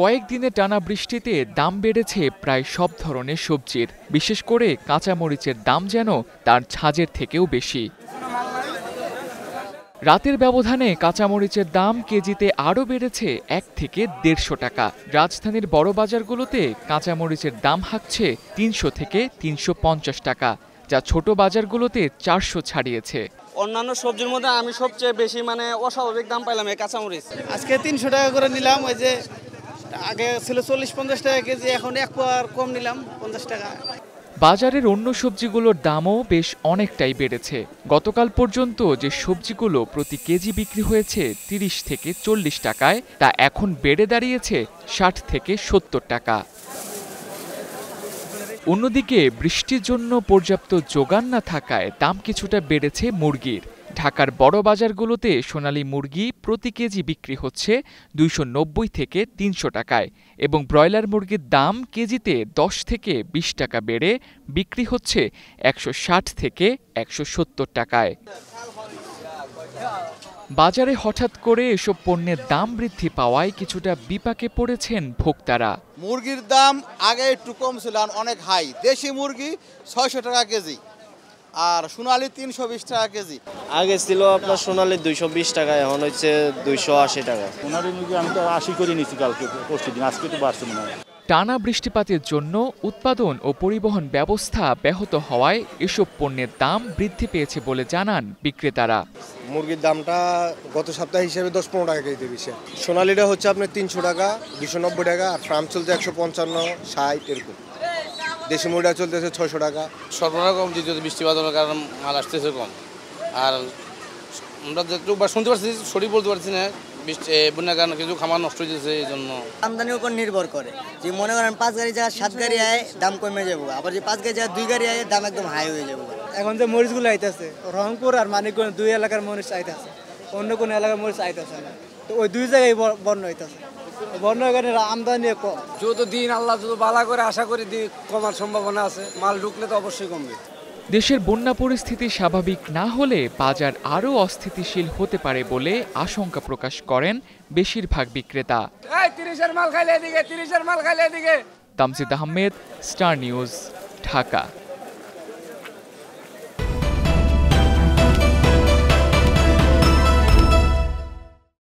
কয়েকদিনে টানা বৃষ্টিতে দাম বেড়েছে প্রায় সব ধরনের সবজির, বিশেষ করে কাঁচামরিচের দাম যেন তার ছাজের থেকেও বেশি। রাতের ব্যবধানে কাঁচামরিচের দাম কেজিতে আরও বেড়েছে ১ থেকে ১৫০ টাকা। রাজধানীর বড় বাজারগুলোতে কাঁচামরিচের দাম হাঁকছে ৩০০ থেকে ৩৫০ টাকা, যা ছোট বাজারগুলোতে ৪০০ ছাড়িয়েছে। অন্যান্য সবজির মধ্যে আমি সবচেয়ে বেশি অস্বাভাবিক দাম পাইলাম এই কাঁচামরিচ। আজকে ৩০০ টাকা করে নিলাম। ওই যে আগে ছিল ৪০-৫০ টাকা কেজি, এখন এক পাওয়ার কম নিলাম ৫০ টাকা। বাজারের অন্য সবজিগুলোর দামও বেশ অনেকটাই বেড়েছে। গতকাল পর্যন্ত যে সবজিগুলো প্রতি কেজি বিক্রি হয়েছে ৩০ থেকে ৪০ টাকায়, তা এখন বেড়ে দাঁড়িয়েছে ৬০ থেকে ৭০ টাকা। অন্যদিকে বৃষ্টির জন্য পর্যাপ্ত যোগান না থাকায় দাম কিছুটা বেড়েছে মুরগির। ঢাকার বড় বাজারগুলোতে সোনালী মুরগি প্রতি কেজি বিক্রি হচ্ছে ২৯০ থেকে ৩০০ টাকায় এবং ব্রয়লার মুরগির দাম কেজিতে ১০ থেকে ২০ টাকা বেড়ে বিক্রি হচ্ছে ১৬০ থেকে ১৭০ টাকায়। বাজারে হঠাৎ করে এসব পণ্যের দাম বৃদ্ধি পাওয়ায় কিছুটা বিপাকে পড়েছেন ভোক্তারা। মুরগির দাম আগে একটু কম ছিল, অনেক হাই। দেশি মুরগি ৬০০ টাকা কেজি আর সোনালী ৩২০ টাকা কেজি। আগে ছিল আপনার সোনালী ২২০ টাকা, এখন হচ্ছে ২৮০ টাকা। সোনালী মুরগি আমি তো ৮০ করে নিচ্ছি কালকে, পরশুদিন, আজকে তো বাড়ছে মনে হয়। টানা বৃষ্টিপাতের জন্য উৎপাদন ও পরিবহন ব্যবস্থা ব্যাহত হওয়ায় এসব পণ্যের দাম বৃদ্ধি পেয়েছে বলে জানান বিক্রেতারা। মুরগির দামটা গত সপ্তাহ হিসেবে ১০-১৫ টাকা কেজি বেশি। সোনালীটা হচ্ছে আপনার ৩০০ টাকা, ২৯০ টাকা, আর ফার্ম চলছে ১৫৫-৬০ এরকম। দেশি মুরগিটা চলতেছে ৬০০ টাকা। সরবরাহ কম, যদি বৃষ্টিপাত হওয়ার কারণে মাল আসতেছে কম। আর আমরা যেটুকু শুনতে পারছি, সঠিক বলতে পারছি না, বন্যার কারণে কিছু খামার নষ্ট হয়ে যাচ্ছে। এই জন্য আমদানির উপর নির্ভর করে। যে মনে করেন ৫ গাড়ি জায়গা ৭ গাড়ি আয়, দাম কমে যাবো। আবার যে 5 গাড়ি জায়গা 2 গাড়ি আয়, দাম একদম হাই হয়ে যাবো। এখন যে মরিচগুলো আইতেছে রংপুর আর মানিকগঞ্জ 2 এলাকার মরিচ আইতেছে, অন্য কোনো এলাকার মরিচ আইতেছে না। তো ওই 2 জায়গায় বন্যা হইতেছে, বন্যার কারণে আমদানি কম। যত দিন আল্লাহ যত বালা করে আশা করি কমার সম্ভাবনা আছে। মাল ঢুকলে তো অবশ্যই কমবে। দেশের বন্যা পরিস্থিতি স্বাভাবিক না হলে বাজার আরও অস্থিতিশীল হতে পারে বলে আশঙ্কা প্রকাশ করেন বেশিরভাগ বিক্রেতা। 30-এর মাল খাইলে এদিকে, 30-এর মাল খাইলে এদিকে। Tamjid Ahmed, star news, Dhaka.